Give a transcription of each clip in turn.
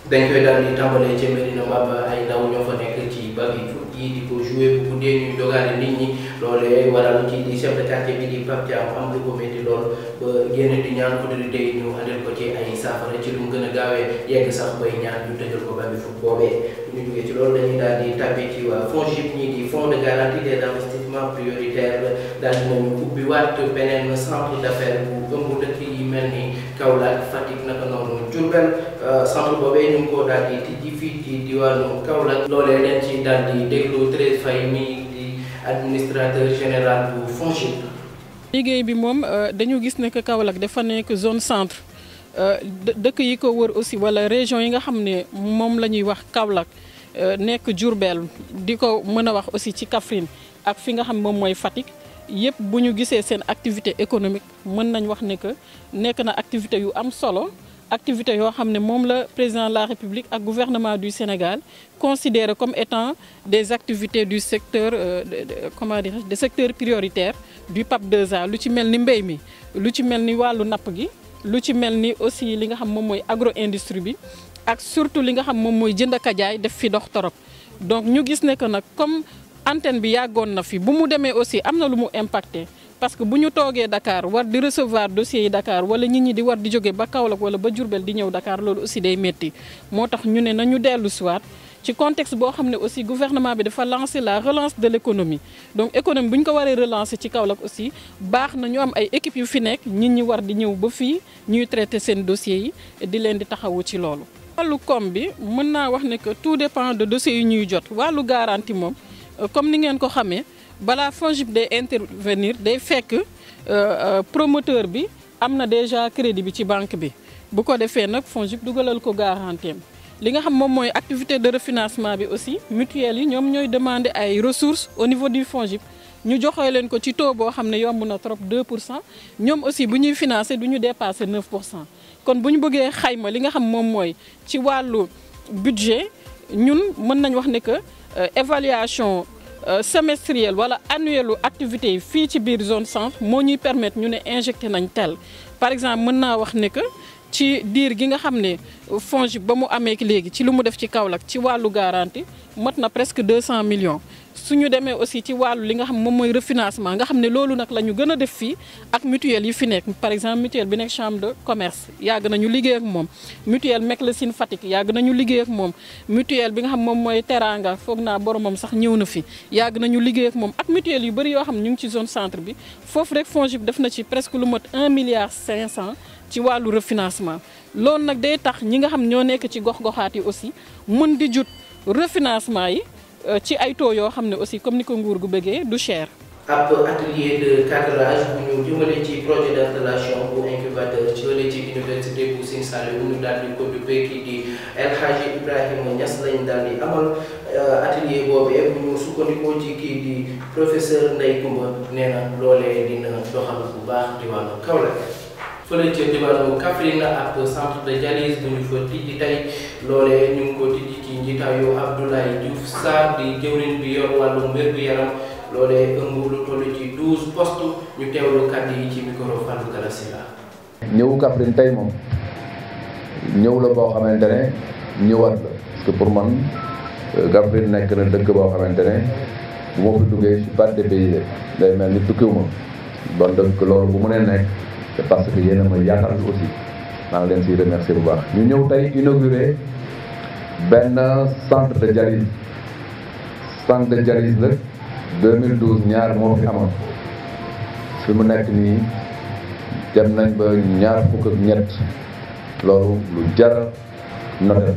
dañ koy daal di tàmbalee ca Medina Mbaba ay ndaw ñoo fa nekk ci bari foot yi di ko joué bu guddee ñuy dogaale nit ñi loolee waral ci di chef de quartier bi di Pape Thiam am lu ko métti lool ba génn di ñaan autorité yi ñu andil ko ci ay saafara ci lu mu gën a gaawee yegg sax bay ñaan ñu tëjal ko bari foot boobee. bu ñu jógee ci loolu dañuy daal di tàbbi ci waa FONGIP ñii di fonds de garantie des investissements prioritaires daal dinañu ubbi waat beneen centre d'affaires bu ëmb dëkk yi mel ni Kaolack Fatick naka noonu Diourbel centre boobee ñu ngi ko daal di tijji fii ci diwaanu Kaolack loolee leen ci daal di déglu Thérèse Faye mi di administrateur général bu FONGIP. liggéey bi moom dañu gis ne que Kaolack dafa nekk zone centre dëkk yi ko wër aussi wala région yi nga xam ne moom la ñuy wax Kaolack nekk Diourbel di ko mën a wax aussi ci Kaffrine ak fi nga xam moom mooy Fatick yëpp bu ñu gisee seen activité économique mën nañ wax ne que nekk na activité yu am solo activité yoo xam ne moom la président de la République ak gouvernement du Sénégal considéré comme étant des activités du secteur comment dire des secteurs prioritaires du PAP 2A lu ci mel ni mbéy mi lu ci mel ni wàllu napp gi lu ci mel ni aussi li nga xam moom mooy agro industrie bi ak surtout li nga xam moom mooy jënd ak jaay def fi dox torop donc ñu gis ne que nag comme antenne bi yàggoon na fi bu mu demee aussi am na lu mu impacté parce que bu ñu toogee Dakar war di recevoir dossiers yi Dakar wala nit ñi di war di jóge ba Kaolack wala ba Diourbel di ñëw Dakar loolu aussi day métti moo tax ñu ne nañu dellu siwaat ci contexte boo xam ne aussi gouvernement bi dafa lancer la relance de l'économie donc économie bu ñu ko waree relancer ci Kaolack aussi baax na ñu am ay équipes yu fi nekk nit ñi war di ñëw ba fii ñuy traiter seen dossiers yi di leen di taxawu ci loolu. wàllu koom bi mën naa wax ne que tout dépend de dossiers yu ñuy jot wàllu garantie moom comme ni ngeen ko xamee balaa FONGIP day intervenir day fekk promoteur bi am na déjà crédit bi ci banque bi bu ko defee nag FONGIP dugalal ko garantie am li nga xam moom mooy activité de refinancement bi aussi mutuelle yi ñoom ñooy demander ay ressources au niveau du FONGIP ñu joxee leen ko ci taux boo xam ne yomb na trop 2% ñoom aussi bu ñuy financer du ñu dépasser 9%. kon bu ñu bëggee xayma li nga xam moom mooy ci wàllu budget ñun mën nañ wax ne que évaluation semestrielle wala annuelle activité yi fii ci biir zone centre moo ñuy permettre ñu ne injecté nañ tel par exemple mën naa wax ne que ci diir gi nga xam ne FONGIP ba mu amee léegi ci lu mu def ci Kaolack ci wàllu garantie mat na presque 200 millions suñu demee aussi ci wàllu li nga xam moom mooy refinancement nga xam ne loolu nag la ñu gën a def fii ak mutuelle yi fi nekk par exemple mutuelle bi nekk chambre de commerce yàgg nañu liggéey ak moom mutuelle Meclesine Fatick yàgg nañu liggéey ak moom mutuelle bi nga xam moom mooy Teranga foog naa boromam sax ñëw na fi yàgg nañu liggéey ak moom ak mutuelle yu bëri yoo xam ñu ngi ci zone centre bi foofu rek FONGIP def na ci presque lu mat 1,5 milliard ci wàllu refinancement loolu nag day tax ñi nga xam ñoo nekk ci gox-goxaat yi aussi mën di jut refinancement yi ci ay taux yoo xam ne aussi comme ni ko nguur gu bëggee du cher. ab atelier de cadrage bu ñu jëmale ci projet d'installation bu incubateur ci wala ci université bu Sine Saloum ñu daal di ko duppee kii di El Hadji Ibrahima Niass lañ daal di amal atelier boobee bu ñu sukkandikoo ci kii di professeur Ndeye Coumba nee na loolee dina doxal bu baax diwaanu Kaolack. fële ca diwaanu Kaffrine ak centre de dialyse bu ñu fa tijji tey loolee ñu ngi ko tijji ci njiitaayu Abdoulaye Diouf Sarr di jëwriñ bi yor wàllum wér-gu-yaram loolee ëmb lu toll ci 12 postes ñu teewlu kàddu yi ci micro Fallou Galassi la. ñëw Kaffrine tey moom ñëw la boo xamante ne ñëwaat la parce que pour man Kaffrine nekk na dëkk boo xamante ne bu ma fi duggee je suis pas dépaysé day mel ni tukkiwuma bon donc loolu bu mu nee nekk. c'est parce que yéen a ma yaatal aussi maa ngi leen siy remercier bu baax ñu ñëw tey inauguré benn centre de dialyse la 2012 ñaar moo fi amoon fi mu nekk nii dem nañ ba ñaar fukk ak ñett loolu lu jar noté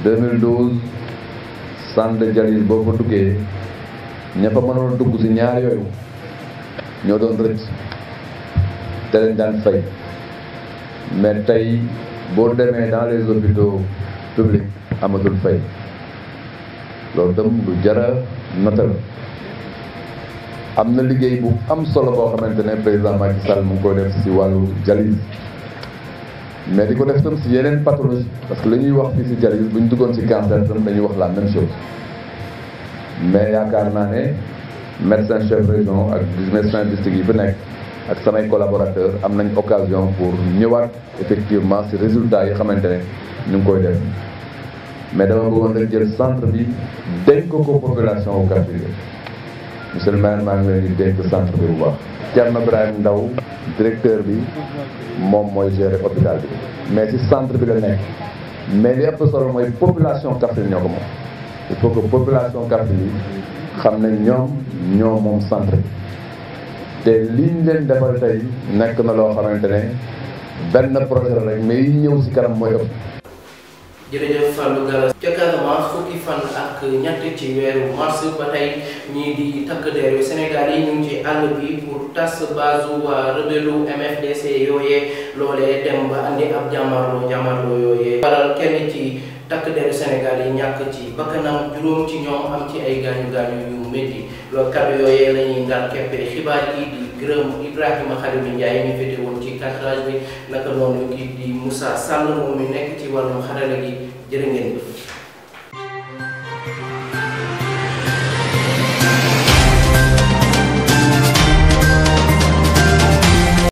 2012 centre de dialyse boo fa duggee ña fa mënoon dugg si ñaar yooyu ñoo doon rëcc te leen daan fay mais tey boo demee dans les hôpitaux publics amatul fay loolu tam lu jara notal am na liggéey bu am solo boo xamante ne président Macky Sall mu ngi koy def si wàllu dialyse mais di ko def tam si yeneen pathologie parce que li ñuy wax fii si dialyse bu ñu duggoon si cancer tam dañuy wax la même chose mais yaakaar naa ne médecin chef région ak médecin district yi fi nekk ak samay collaborateurs am nañ occasion pour ñëwaat effectivement ci résultats yi xamante ne ñu ngi koy def mais dama bëggoon rek jël centre bi dénk ko population wu Kaffrine monsieur le maire maa ngi leen di dénk centre bi bu baax. Thierno Ibrahima Ndaw directeur bi moom mooy gérer hôpital bi mais ci centre bi la nekk mais li ëpp solo mooy population Kaffrine ñoo ko moom il faut que population Kaffrine yi xam ne ñoo moom centre bi te liñ leen defal tey nekk na loo xamante ne benn projet rek mais yi ñëw ci kanam mooy ëpp. jërëjëf Fallou Galass ca Casamance fukki fan ak ñett ci weeru mars ba tey ñii di takk der yu Sénégal yi ñu ngi ci àll bi pour tas base waa rebelu MFDC yooyee loolee dem ba andi ab jàmmarloo yooyee waral kenn ci takk der yu Sénégal yi ñàkk ci bakkanam juróom ci ñoom am ci ay gaañu yu métti loolu kàddu yooyee la ñuy ndar keppee xibaar yi di gërëm Ibrahima Khalil Ndiaye mi féete woon ci cadrage bi naka noonu kii di Moussa Sall moom mi nekk ci wàllum xarala gi jërë ngeen jëf